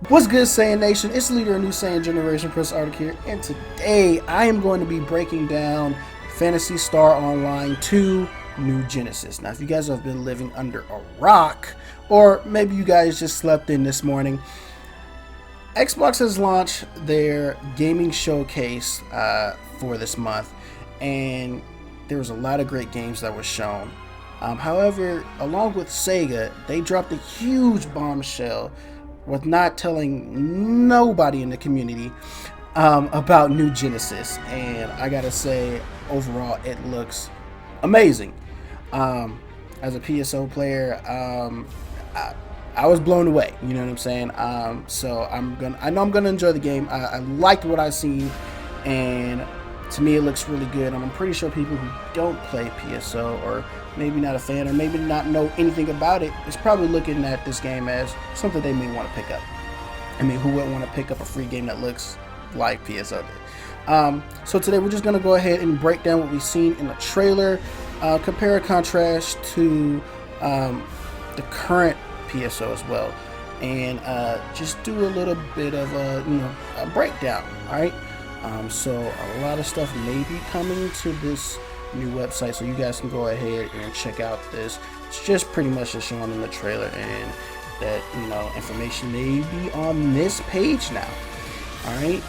What's good, Saiyan Nation? It's the leader of New Saiyan Generation, Chris Arctic here, and today I am going to be breaking down Phantasy Star Online 2 New Genesis. Now, if you guys have been living under a rock, or maybe you guys just slept in this morning, Xbox has launched their gaming showcase for this month, and there was a lot of great games that were shown. However, along with Sega, they dropped a huge bombshell with not telling nobody in the community about New Genesis, and I gotta say, overall, it looks amazing. As a PSO player, I was blown away. You know what I'm saying? So I know I'm gonna enjoy the game. I liked what I seen, and to me, it looks really good. And I'm pretty sure people who don't play PSO, or maybe not a fan, or maybe not know anything about it, is probably looking at this game as something they may want to pick up. I mean, who wouldn't want to pick up a free game that looks like PSO did? So today we're just going to go ahead and break down what we've seen in the trailer, compare and contrast to the current PSO as well, and just do a little bit of a breakdown. All right. So a lot of stuff may be coming to this new website, so you guys can go ahead and check out this. It's just pretty much just shown in the trailer, and that information may be on this page now. All right.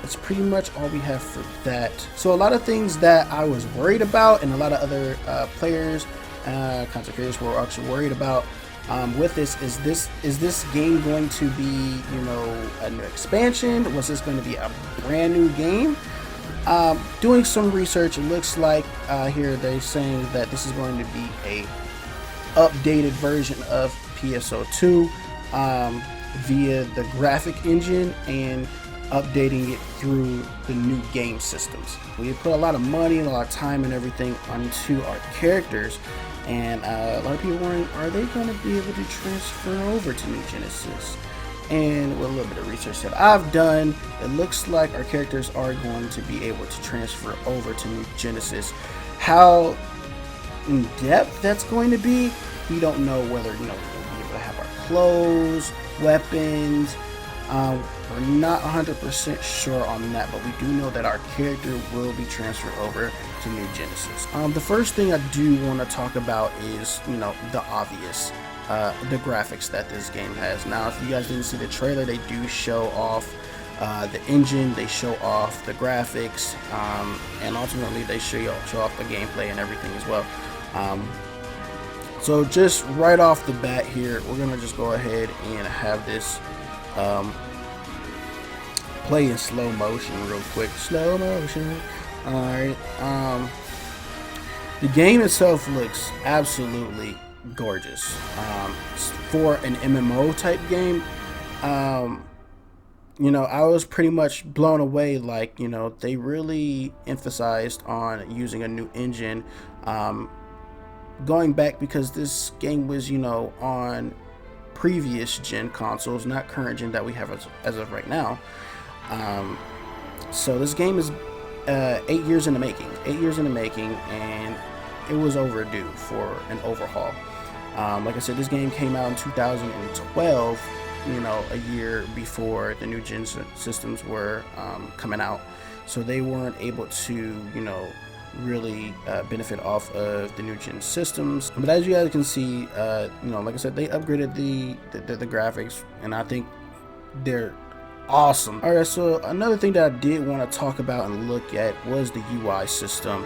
That's pretty much all we have for that. So a lot of things that I was worried about, and a lot of other players, content creators were actually worried about with this is this game going to be a new expansion? Was this going to be a brand new game? Doing some research, it looks like here they're saying that this is going to be a updated version of PSO2 via the graphic engine, and updating it through the new game systems. We put a lot of money and a lot of time and everything onto our characters, and a lot of people wondering, are they going to be able to transfer over to New Genesis? And with a little bit of research that I've done, it looks like our characters are going to be able to transfer over to New Genesis. How in depth that's going to be, we don't know. Whether we'll be able to have our clothes, weapons. We're not 100% sure on that, but we do know that our character will be transferred over to New Genesis. The first thing I do want to talk about is the obvious. The graphics that this game has. Now, if you guys didn't see the trailer, they do show off the engine, they show off the graphics, and ultimately they show off the gameplay and everything as well. So just right off the bat here, we're gonna just go ahead and have this play in slow motion real quick. Slow motion. Alright. The game itself looks absolutely gorgeous. For an MMO type game, I was pretty much blown away. Like, they really emphasized on using a new engine, going back, because this game was on previous gen consoles, not current gen that we have as of right now. So this game is 8 years in the making, and it was overdue for an overhaul. Like I said, this game came out in 2012, a year before the new gen systems were coming out, so they weren't able to really benefit off of the new gen systems. But as you guys can see, like I said, they upgraded the graphics, and I think they're awesome. Alright, so another thing that I did want to talk about and look at was the UI system.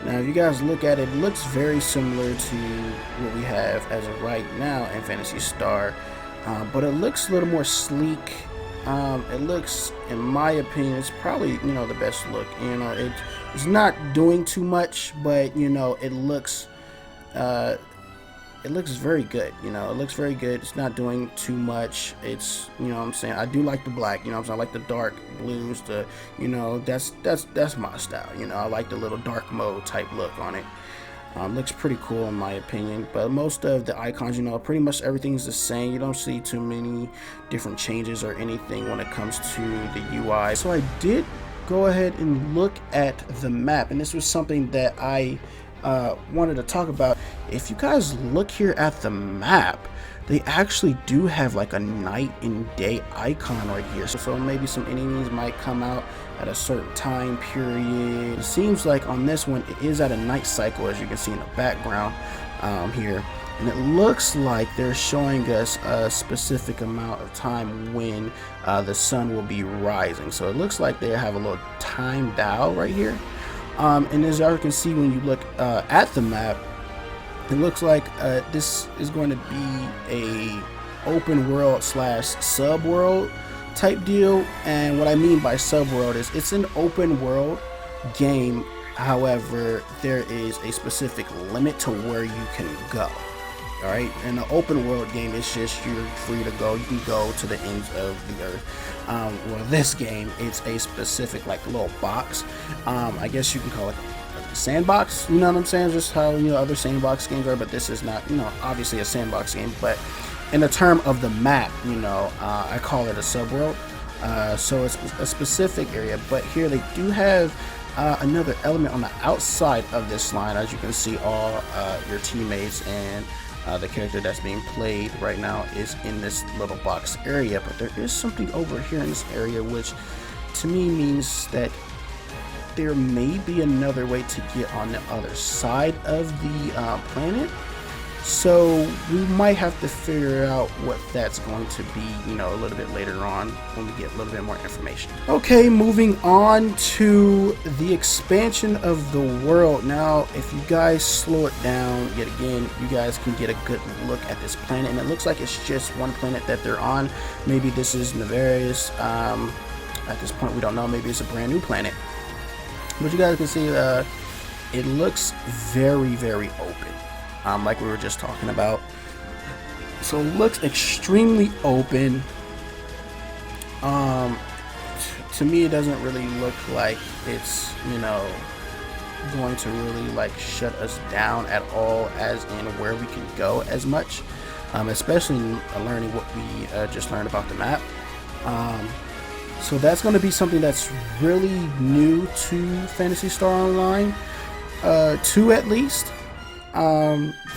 Now, if you guys look at it, it looks very similar to what we have as of right now in Phantasy Star, but it looks a little more sleek. It looks, in my opinion, it's probably the best look. It's not doing too much, but it looks very good. It looks very good. It's not doing too much. It's, what I'm saying, I do like the black, I like the dark blues, that's my style. I like the little dark mode type look on it. Looks pretty cool in my opinion, but most of the icons, pretty much everything's the same. You don't see too many different changes or anything when it comes to the UI. So I did go ahead and look at the map, and this was something that I wanted to talk about. if you guys look here at the map, they actually do have like a night and day icon right here. So maybe some enemies might come out at a certain time period. It seems like on this one, it is at a night cycle, as you can see in the background here. And it looks like they're showing us a specific amount of time when the sun will be rising. So it looks like they have a little time dial right here. And as y'all can see when you look at the map, it looks like this is going to be a open world slash sub world type deal. And what I mean by sub world is it's an open world game. However, there is a specific limit to where you can go. All right, in the open world game, it's just you're free to go. You can go to the ends of the earth. Well, this game, it's a specific like little box. I guess you can call it a sandbox. You know what I'm saying? Just how other sandbox games are, but this is not obviously a sandbox game. But in the term of the map, I call it a subworld. So it's a specific area. But here they do have another element on the outside of this line. As you can see, all your teammates and the character that's being played right now is in this little box area, but there is something over here in this area which to me means that there may be another way to get on the other side of the planet. So we might have to figure out what that's going to be, a little bit later on when we get a little bit more information. Okay, moving on to the expansion of the world. Now, if you guys slow it down yet again, you guys can get a good look at this planet. And it looks like it's just one planet that they're on. Maybe this is Navarius. At this point, we don't know. Maybe it's a brand new planet. But you guys can see it looks very, very open. Like we were just talking about. So it looks extremely open. To me, it doesn't really look like it's, going to really like shut us down at all, as in where we can go as much, especially learning what we just learned about the map. So that's going to be something that's really new to Phantasy Star Online 2 at least.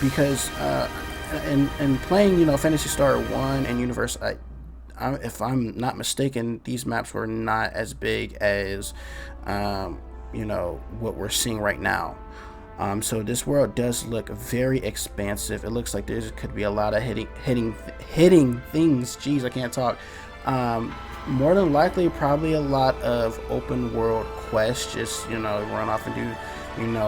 Because and playing Phantasy Star 1 and Universe, if I'm not mistaken, these maps were not as big as what we're seeing right now. So this world does look very expansive. It looks like there could be a lot of hitting things. Jeez, I can't talk. More than likely, probably a lot of open world quests. Just run off and do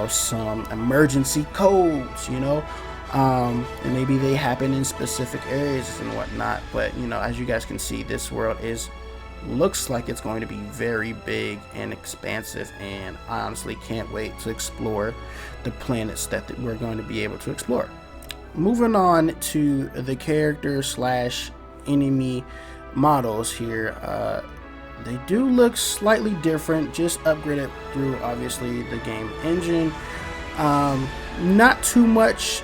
some emergency codes, and maybe they happen in specific areas and whatnot. But as you guys can see, this world looks like it's going to be very big and expansive, and I honestly can't wait to explore the planets that we're going to be able to explore. Moving on to the character slash enemy models here. They do look slightly different, just upgraded through obviously the game engine. Not too much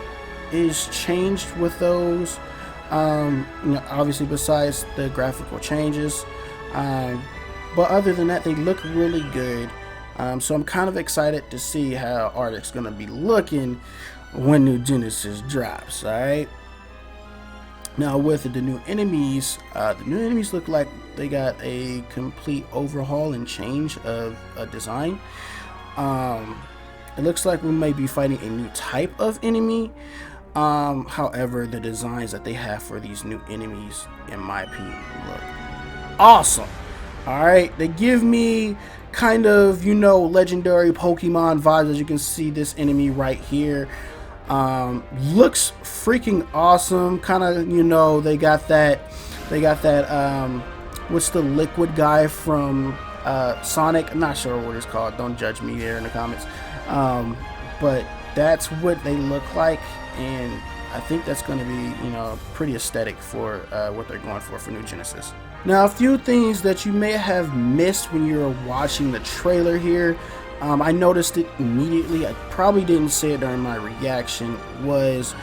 is changed with those, obviously besides the graphical changes. But other than that, they look really good. So I'm kind of excited to see how Arctic's gonna be looking when New Genesis drops. All right. Now with the new enemies look like they got a complete overhaul and change of design. It looks like we may be fighting a new type of enemy. However, the designs that they have for these new enemies, in my opinion, look awesome. All right, they give me kind of legendary Pokemon vibes. As you can see, this enemy right here looks freaking awesome. Kind of they got that what's the liquid guy from Sonic? I'm not sure what it's called, don't judge me there in the comments. But that's what they look like, and I think that's going to be pretty aesthetic for what they're going for New Genesis. Now, a few things that you may have missed when you were watching the trailer here. I noticed it immediately. I probably didn't say it during my reaction. Was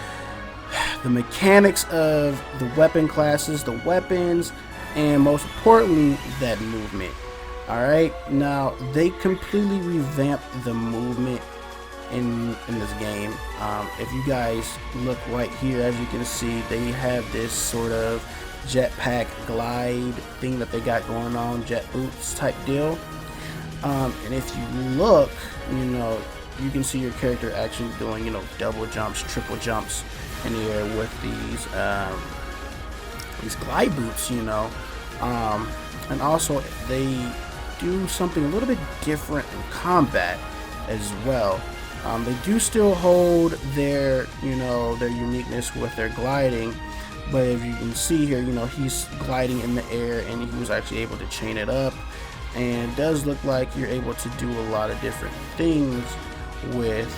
the mechanics of the weapon classes, the weapons, and most importantly, that movement. All right, now they completely revamped the movement in this game. If you guys look right here, as you can see, they have this sort of jetpack glide thing that they got going on, jet boots type deal. And if you look, you can see your character actually doing, double jumps, triple jumps in the air with these glide boots, and also they do something a little bit different in combat as well. They do still hold their, their uniqueness with their gliding, but if you can see here, he's gliding in the air and he was actually able to chain it up, and it does look like you're able to do a lot of different things with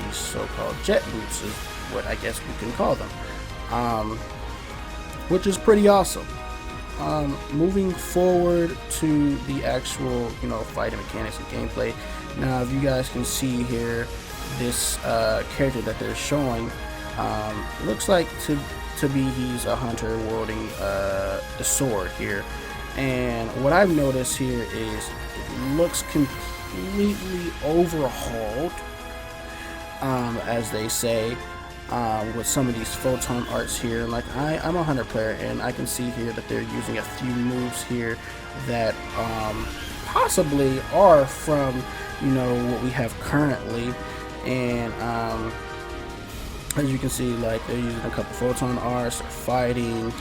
these so-called jet boots, is what I guess we can call them, which is pretty awesome. Moving forward to the actual, fighting mechanics and gameplay. Now, if you guys can see here, this character that they're showing looks like to be he's a hunter wielding the sword here, and what I've noticed here is it looks completely overhauled, as they say, with some of these photon arts here. Like I'm a hunter player, and I can see here that they're using a few moves here that possibly are from what we have currently, and as you can see, like they're using a couple photon arts, they're fighting,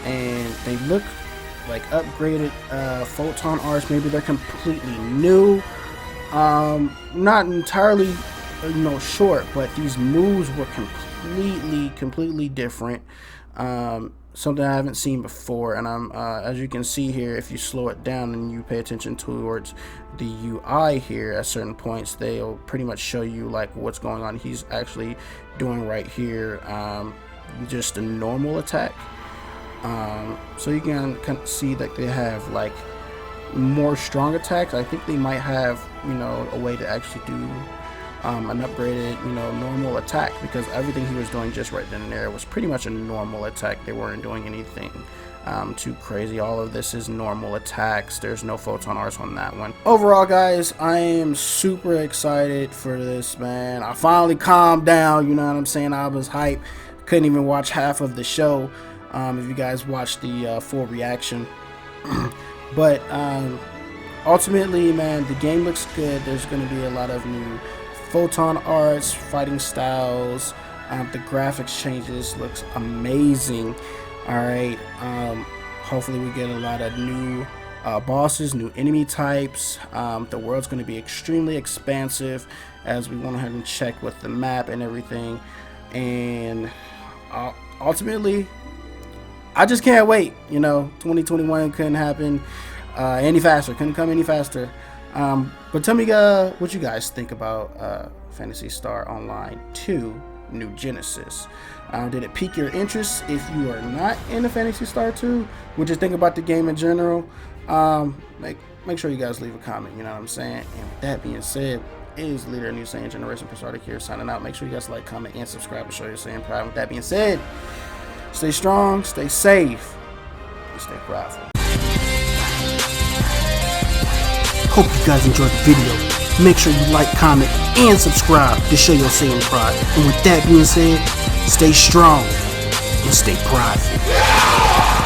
and they look like upgraded photon arts. Maybe they're completely new, not entirely short, but these moves were completely different, something I haven't seen before. And I'm as you can see here, if you slow it down and you pay attention towards the UI here, at certain points they'll pretty much show you like what's going on. He's actually doing right here just a normal attack, so you can kind of see that they have like more strong attacks. I think they might have a way to actually do an upgraded normal attack, because everything he was doing just right then and there was pretty much a normal attack. They weren't doing anything too crazy. All of this is normal attacks. There's no photon arts on that one. Overall, guys, I am super excited for this, man. I finally calmed down, you know what I'm saying? I was hyped, couldn't even watch half of the show, if you guys watched the full reaction. But ultimately, man, the game looks good. There's going to be a lot of new photon arts, fighting styles, the graphics changes, looks amazing. All right, hopefully we get a lot of new bosses, new enemy types. The world's going to be extremely expansive, as we went ahead and checked with the map and everything. And ultimately, I just can't wait. 2021 couldn't happen any faster, couldn't come any faster. But tell me what you guys think about Phantasy Star Online 2 New Genesis. Did it pique your interest? If you are not into Phantasy Star 2, what you think about the game in general? Make sure you guys leave a comment, you know what I'm saying? And with that being said, it is leader of New Saiyan Generation Prince Arctic here signing out. Make sure you guys like, comment, and subscribe and show your Saiyan pride. With that being said, stay strong, stay safe, and stay prideful. Hope you guys enjoyed the video. Make sure you like, comment, and subscribe to show your Saiyan pride. And with that being said, stay strong and stay prideful.